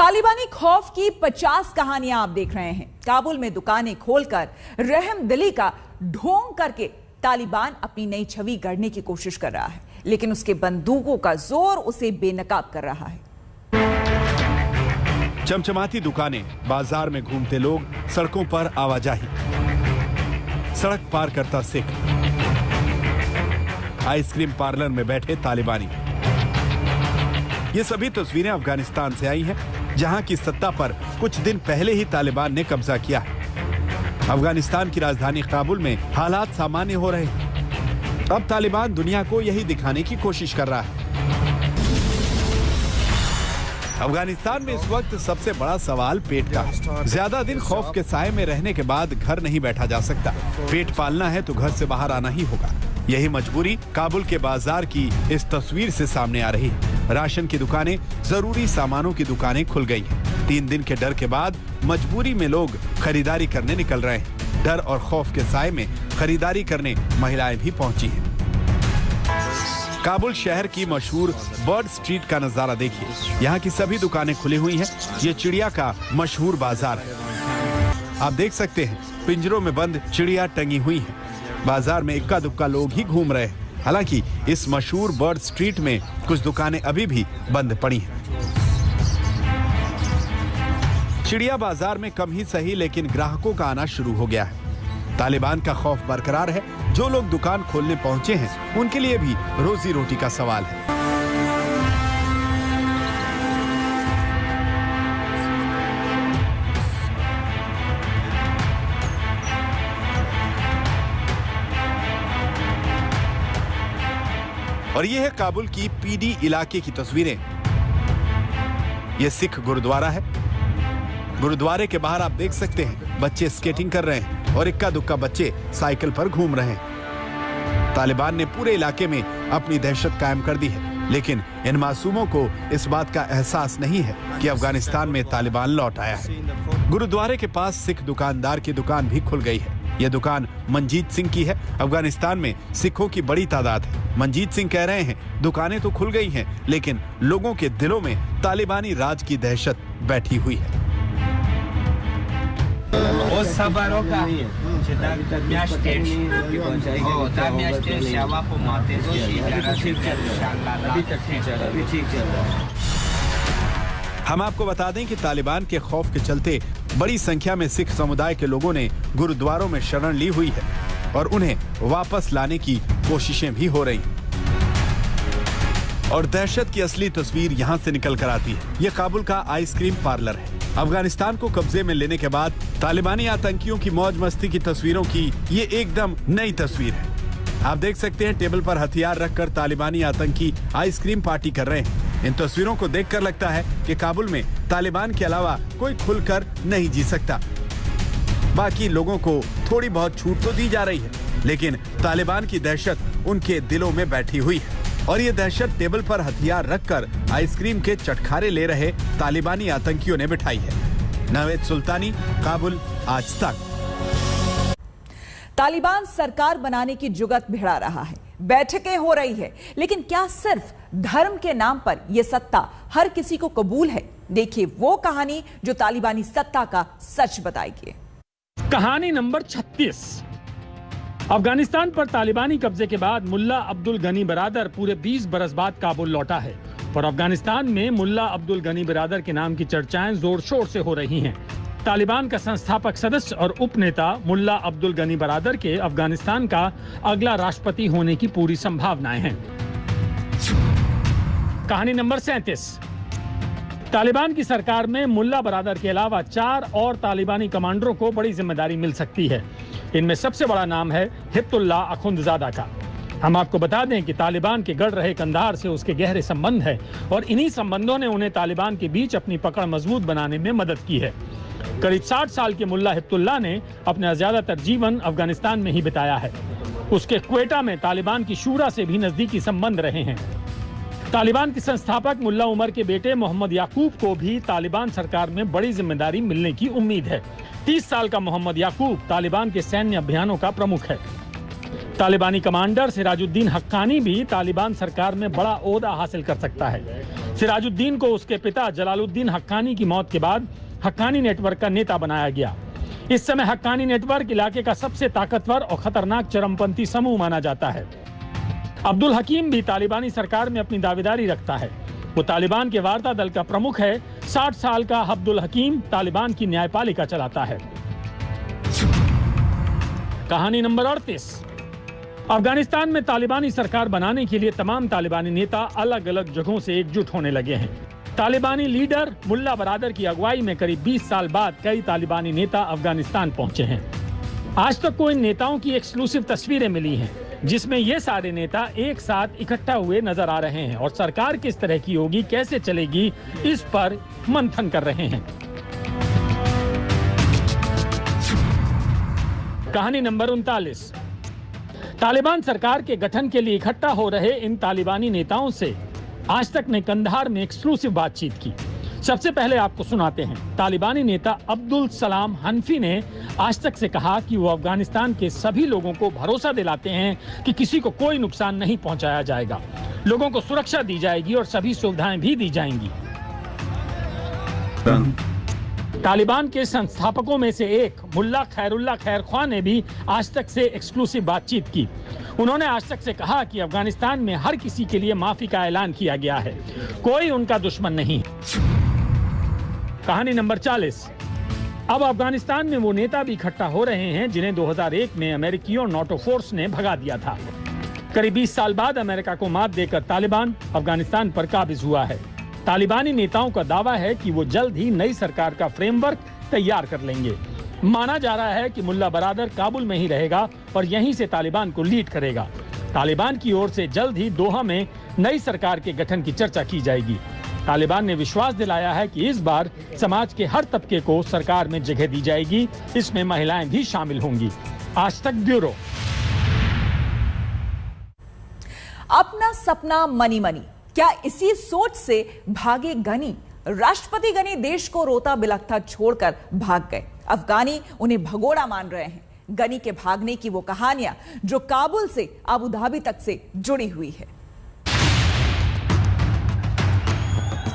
तालिबानी खौफ की 50 कहानियां आप देख रहे हैं। काबुल में दुकानें खोलकर रहमदिली का ढोंग करके तालिबान अपनी नई छवि गढ़ने की कोशिश कर रहा है, लेकिन उसके बंदूकों का जोर उसे बेनकाब कर रहा है। चमचमाती दुकानें, बाजार में घूमते लोग, सड़कों पर आवाजाही, सड़क पार करता सिख, आइसक्रीम पार्लर में बैठे तालिबानी। ये सभी तस्वीरें अफगानिस्तान से आई हैं, जहां की सत्ता पर कुछ दिन पहले ही तालिबान ने कब्जा किया है। अफगानिस्तान की राजधानी काबुल में हालात सामान्य हो रहे हैं। अब तालिबान दुनिया को यही दिखाने की कोशिश कर रहा है। अफगानिस्तान में इस वक्त सबसे बड़ा सवाल पेट का है। ज्यादा दिन खौफ के साए में रहने के बाद घर नहीं बैठा जा सकता। पेट पालना है तो घर से बाहर आना ही होगा। यही मजबूरी काबुल के बाजार की इस तस्वीर से सामने आ रही है। राशन की दुकानें, जरूरी सामानों की दुकानें खुल गई हैं। 3 दिन के डर के बाद मजबूरी में लोग खरीदारी करने निकल रहे हैं। डर और खौफ के साए में खरीदारी करने महिलाएं भी पहुंची हैं। काबुल शहर की मशहूर बर्ड स्ट्रीट का नजारा देखिए। यहाँ की सभी दुकानें खुली हुई हैं। ये चिड़िया का मशहूर बाजार है। आप देख सकते हैं पिंजरों में बंद चिड़िया टंगी हुई हैं। बाजार में इक्का दुक्का लोग ही घूम रहे हैं। हालांकि इस मशहूर बर्ड स्ट्रीट में कुछ दुकानें अभी भी बंद पड़ी हैं। चिड़िया बाजार में कम ही सही, लेकिन ग्राहकों का आना शुरू हो गया है। तालिबान का खौफ बरकरार है। जो लोग दुकान खोलने पहुंचे हैं, उनके लिए भी रोजी रोटी का सवाल है। और ये है काबुल की पीडी इलाके की तस्वीरें। ये सिख गुरुद्वारा है। गुरुद्वारे के बाहर आप देख सकते हैं बच्चे स्केटिंग कर रहे हैं और इक्का दुक्का बच्चे साइकिल पर घूम रहे हैं। तालिबान ने पूरे इलाके में अपनी दहशत कायम कर दी है, लेकिन इन मासूमों को इस बात का एहसास नहीं है कि अफगानिस्तान में तालिबान लौट आया है। गुरुद्वारे के पास सिख दुकानदार की दुकान भी खुल गई है। यह दुकान मनजीत सिंह की है। अफगानिस्तान में सिखों की बड़ी तादाद है। मनजीत सिंह कह रहे हैं दुकानें तो खुल गई हैं, लेकिन लोगों के दिलों में तालिबानी राज की दहशत बैठी हुई है। हम आपको बता दें कि तालिबान के खौफ के चलते बड़ी संख्या में सिख समुदाय के लोगों ने गुरुद्वारों में शरण ली हुई है और उन्हें वापस लाने की कोशिशें भी हो रही हैं। और दहशत की असली तस्वीर यहां से निकल कर आती है। यह काबुल का आइसक्रीम पार्लर है। अफगानिस्तान को कब्जे में लेने के बाद तालिबानी आतंकियों की मौज मस्ती की तस्वीरों की ये एकदम नई तस्वीर है। आप देख सकते हैं टेबल पर हथियार रखकर तालिबानी आतंकी आइसक्रीम पार्टी कर रहे हैं। इन तस्वीरों को देखकर लगता है कि काबुल में तालिबान के अलावा कोई खुलकर नहीं जी सकता। बाकी लोगों को थोड़ी बहुत छूट तो दी जा रही है, लेकिन तालिबान की दहशत उनके दिलों में बैठी हुई है। और ये दहशत टेबल पर हथियार रखकर आइसक्रीम के चटखारे ले रहे तालिबानी आतंकियों ने बिठाई है। नावेद सुल्तानी, काबुल, आज तक। तालिबान सरकार बनाने की जुगत भिड़ा रहा है, बैठकें हो रही है, लेकिन क्या सिर्फ धर्म के नाम पर यह सत्ता हर किसी को कबूल है? देखिए वो कहानी जो तालिबानी सत्ता का सच बताएगी। कहानी नंबर 36। अफगानिस्तान पर तालिबानी कब्जे के बाद मुल्ला अब्दुल गनी बरादर पूरे 20 बरस बाद काबुल लौटा है और अफगानिस्तान में मुल्ला अब्दुल गनी बरादर के नाम की चर्चाएं जोर शोर से हो रही हैं। तालिबान का संस्थापक सदस्य और उपनेता मुल्ला अब्दुल गनी बरादर के अफगानिस्तान का अगला राष्ट्रपति होने की पूरी संभावनाएं हैं। कहानी नंबर 37। तालिबान की सरकार में मुल्ला बरादर के अलावा 4 और तालिबानी कमांडरों को बड़ी जिम्मेदारी मिल सकती है। इनमें सबसे बड़ा नाम है हिब्तुल्लाह अखुंदजादा का। हम आपको बता दें कि तालिबान के गढ़ रहे कंधार से उसके गहरे संबंध है और इन्हीं संबंधों ने उन्हें तालिबान के बीच अपनी पकड़ मजबूत बनाने में मदद की है। करीब 60 साल के मुल्ला हिब्तुल्लाह ने अपना ज्यादातर जीवन अफगानिस्तान में ही बिताया है। उसके क्वेटा में तालिबान की शूरा से भी नजदीकी संबंध रहे हैं। तालिबान के संस्थापक मुल्ला उमर के बेटे मोहम्मद याकूब को भी तालिबान सरकार में बड़ी जिम्मेदारी मिलने की उम्मीद है। 30 साल का मोहम्मद याकूब तालिबान के सैन्य अभियानों का प्रमुख है। तालिबानी कमांडर सिराजुद्दीन हक्कानी भी तालिबान सरकार में बड़ा ओहदा हासिल कर सकता है। सिराजुद्दीन को उसके पिता जलालुद्दीन हक्कानी की मौत के बाद हक्कानी नेटवर्क का नेता बनाया गया। इस समय हक्कानी नेटवर्क इलाके का सबसे ताकतवर और खतरनाक चरमपंथी समूह माना जाता है। अब्दुल हकीम भी तालिबानी सरकार में अपनी दावेदारी रखता है। वो तालिबान के वार्ता दल का प्रमुख है। 60 साल का अब्दुल हकीम तालिबान की न्यायपालिका चलाता है। कहानी नंबर 38। अफगानिस्तान में तालिबानी सरकार बनाने के लिए तमाम तालिबानी नेता अलग अलग जगहों से एकजुट होने लगे हैं। तालिबानी लीडर मुल्ला बरादर की अगुवाई में करीब 20 साल बाद कई तालिबानी नेता अफगानिस्तान पहुंचे हैं। आज तक को इन नेताओं की एक्सक्लूसिव तस्वीरें मिली हैं, जिसमें ये सारे नेता एक साथ इकट्ठा हुए नजर आ रहे हैं और सरकार किस तरह की होगी, कैसे चलेगी, इस पर मंथन कर रहे हैं। कहानी नंबर 39। तालिबान सरकार के गठन के लिए इकट्ठा हो रहे इन तालिबानी नेताओं से आज तक ने कंधार में एक्सक्लूसिव बातचीत की। सबसे पहले आपको सुनाते हैं। तालिबानी नेता अब्दुल सलाम हनफी ने आज तक से कहा कि वो अफगानिस्तान के सभी लोगों को भरोसा दिलाते हैं कि किसी को कोई नुकसान नहीं पहुंचाया जाएगा, लोगों को सुरक्षा दी जाएगी और सभी सुविधाएं भी दी जाएंगी। तालिबान के संस्थापकों में से एक मुल्ला खैरुल्ला खैर ख्वां ने भी आज तक से एक्सक्लूसिव बातचीत की। उन्होंने आज तक से कहा कि अफगानिस्तान में हर किसी के लिए माफी का ऐलान किया गया है, कोई उनका दुश्मन नहीं। कहानी नंबर 40। अब अफगानिस्तान में वो नेता भी इकट्ठा हो रहे हैं जिन्हें 2001 में अमेरिकी और नाटो फोर्स ने भगा दिया था। करीब 20 साल बाद अमेरिका को मात देकर तालिबान अफगानिस्तान पर काबिज हुआ है। तालिबानी नेताओं का दावा है कि वो जल्द ही नई सरकार का फ्रेमवर्क तैयार कर लेंगे। माना जा रहा है कि मुल्ला बरादर काबुल में ही रहेगा और यहीं से तालिबान को लीड करेगा। तालिबान की ओर से जल्द ही दोहा में नई सरकार के गठन की चर्चा की जाएगी। तालिबान ने विश्वास दिलाया है कि इस बार समाज के हर तबके को सरकार में जगह दी जाएगी, इसमें महिलाएं भी शामिल होंगी। आज तक ब्यूरो। अपना सपना मनी मनी, क्या इसी सोच से भागे गनी? राष्ट्रपति गनी देश को रोता बिलखता छोड़कर भाग गए। अफगानी उन्हें भगोड़ा मान रहे हैं। गनी के भागने की वो कहानियां जो काबुल से अबू धाबी तक से जुड़ी हुई है।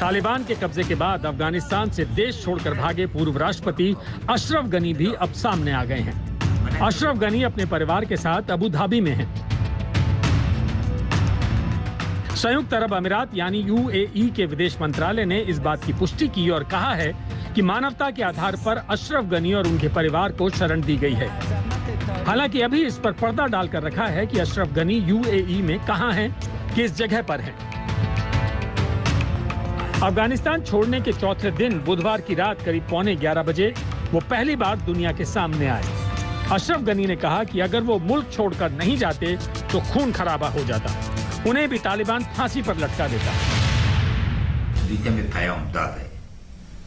तालिबान के कब्जे के बाद अफगानिस्तान से देश छोड़कर भागे पूर्व राष्ट्रपति अशरफ गनी भी अब सामने आ गए हैं। अशरफ गनी अपने परिवार के साथ अबू धाबी में हैं। संयुक्त अरब अमीरात यानी UAE के विदेश मंत्रालय ने इस बात की पुष्टि की और कहा है कि मानवता के आधार पर अशरफ गनी और उनके परिवार को शरण दी गई है। हालांकि अभी इस पर पर्दा डालकर रखा है कि अशरफ गनी UAE में कहां हैं, किस जगह पर हैं। अफगानिस्तान छोड़ने के चौथे दिन बुधवार की रात करीब 11:15 बजे वो पहली बार दुनिया के सामने आए। अशरफ गनी ने कहा कि अगर वो मुल्क छोड़कर नहीं जाते तो खून खराबा हो जाता, उन्हें भी तालिबान फांसी पर लटका देता।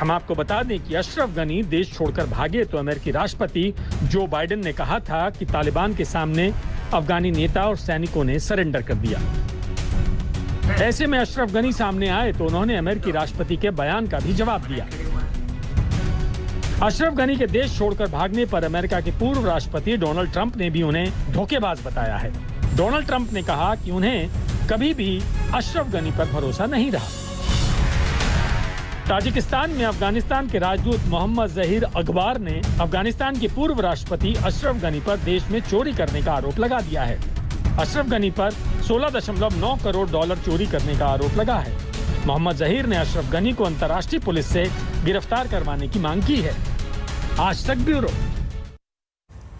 हम आपको बता दें कि अशरफ गनी देश छोड़कर भागे तो अमेरिकी राष्ट्रपति जो बाइडेन ने कहा था कि तालिबान के सामने अफगानी नेता और सैनिकों ने सरेंडर कर दिया। ऐसे में अशरफ गनी सामने आए तो उन्होंने अमेरिकी राष्ट्रपति के बयान का भी जवाब दिया। अशरफ गनी के देश छोड़कर भागने पर अमेरिका के पूर्व राष्ट्रपति डोनाल्ड ट्रंप ने भी उन्हें धोखेबाज बताया है। डोनाल्ड ट्रंप ने कहा कि उन्हें कभी भी अशरफ गनी पर भरोसा नहीं रहा। ताजिकिस्तान में अफगानिस्तान के राजदूत मोहम्मद जहीर अखबार ने अफगानिस्तान के पूर्व राष्ट्रपति अशरफ गनी पर देश में चोरी करने का आरोप लगा दिया है। अशरफ गनी पर $16.9 करोड़ चोरी करने का आरोप लगा है। मोहम्मद जहीर ने अशरफ गनी को अंतर्राष्ट्रीय पुलिस से गिरफ्तार करवाने की मांग की है। आज तक ब्यूरो।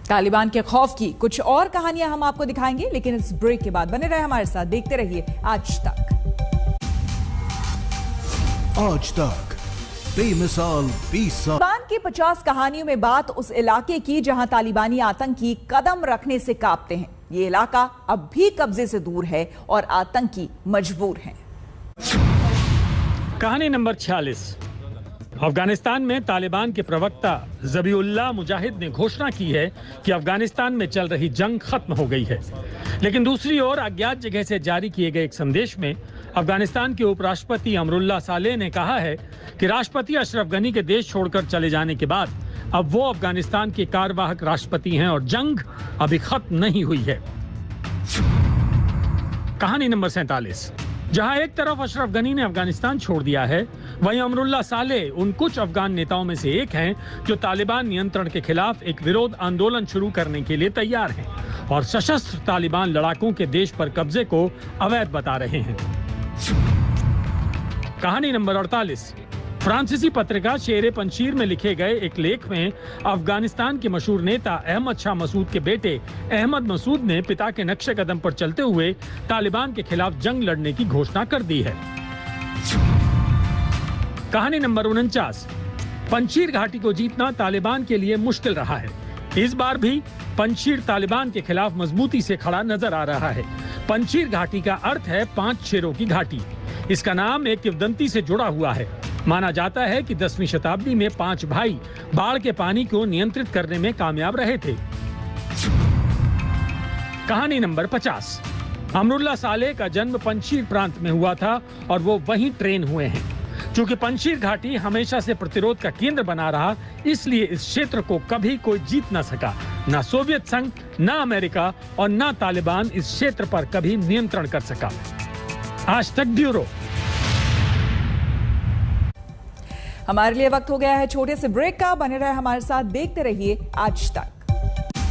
तालिबान के खौफ की कुछ और कहानियां हम आपको दिखाएंगे, लेकिन इस ब्रेक के बाद बने रहे हमारे साथ, देखते रहिए आज तक। आज तक बेमिसाल 20 साल। तालिबान की 50 कहानियों में बात उस इलाके की जहां तालिबानी आतंकी कदम रखने से कांपते हैं। ये इलाका अब भी कब्जे से दूर है और आतंकी मजबूर हैं। कहानी नंबर 46। अफगानिस्तान में तालिबान के प्रवक्ता ज़बीउल्लाह मुजाहिद ने घोषणा की है कि अफगानिस्तान में चल रही जंग खत्म हो गई है। लेकिन दूसरी ओर अज्ञात जगह से जारी किए गए एक संदेश में अफगानिस्तान के उपराष्ट्रपति अमरुल्लाह सालेह ने कहा है कि राष्ट्रपति अशरफ गनी के देश छोड़कर चले जाने के बाद अब वो अफगानिस्तान के कार्यवाहक राष्ट्रपति हैं और जंग अभी खत्म नहीं हुई है। कहानी नंबर 47। जहां एक तरफ अशरफ गनी ने अफगानिस्तान छोड़ दिया है, वहीं अमरुल्लाह सालेह उन कुछ अफगान नेताओं में से एक हैं जो तालिबान नियंत्रण के खिलाफ एक विरोध आंदोलन शुरू करने के लिए तैयार हैं और सशस्त्र तालिबान लड़ाकों के देश पर कब्जे को अवैध बता रहे हैं। कहानी नंबर 48। फ्रांसीसी पत्रिका शेर पंशीर में लिखे गए एक लेख में अफगानिस्तान के मशहूर नेता अहमद शाह मसूद के बेटे अहमद मसूद ने पिता के नक्शे कदम पर चलते हुए तालिबान के खिलाफ जंग लड़ने की घोषणा कर दी है। कहानी नंबर 49। पंशीर घाटी को जीतना तालिबान के लिए मुश्किल रहा है। इस बार भी पंशीर तालिबान के खिलाफ मजबूती से खड़ा नजर आ रहा है। पंशीर घाटी का अर्थ है 5 शेरों की घाटी। इसका नाम एक किंवदंती से जुड़ा हुआ है। माना जाता है कि 10वीं शताब्दी में 5 भाई बाढ़ के पानी को नियंत्रित करने में कामयाब रहे थे। कहानी नंबर 50। अमरुल्लाह सालेह का जन्म पंशीर प्रांत में हुआ था और वो वहीं ट्रेन हुए हैं। चूंकि पंशीर घाटी हमेशा से प्रतिरोध का केंद्र बना रहा, इसलिए इस क्षेत्र को कभी कोई जीत न सका। न सोवियत संघ, न अमेरिका और न तालिबान इस क्षेत्र पर कभी नियंत्रण कर सका। आज तक ब्यूरो। हमारे लिए वक्त हो गया है छोटे से ब्रेक का। बने रहे हमारे साथ, देखते रहिए आज तक।